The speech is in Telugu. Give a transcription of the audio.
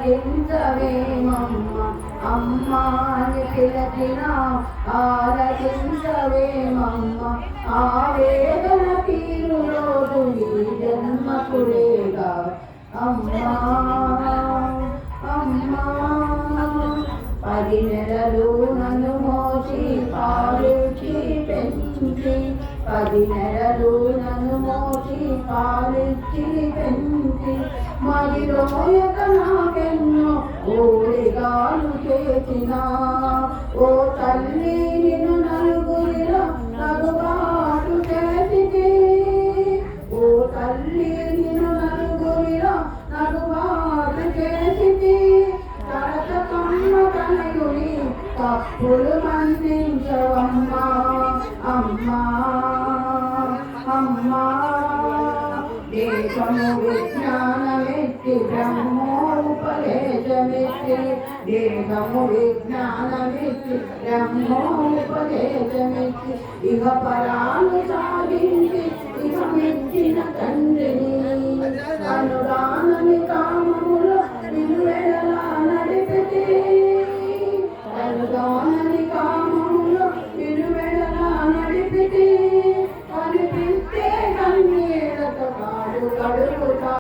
ఆలకించవేమమ్మ అమ్మాని పిలచిన ఆలకించవేమమ్మ ఆవేదన తీరు రోజు ఈ జన్మకుడేగా అమ్మా అమ్మా 10 నెలలు నన్ను మోసి పాలిచ్చి పెంచి 10 నెలలు నన్ను మోసి పాలిచ్చి పెంచి మదిలోయక నాకెన్నో ఓడిగాలు చేసిన ఓ తల్లి నిన్ను నలుగురిలో నలుబాటు చేసి ఓ తల్లి నిన్ను నలుగురిలో నలుబాటు చేసి తరత కమ్మ తనయుని తప్పులు మన్నించవమ్మా అమ్మా అమ్మా దేశము విజ్ఞానమెత్తి బ్రహ్మోపదేశమెత్తి దేశము విజ్ఞానమెత్తి బ్రహ్మోపదేశమెత్తి ఇహ పరాలు సాధించి ఇహ మెచ్చిన తండ్రిని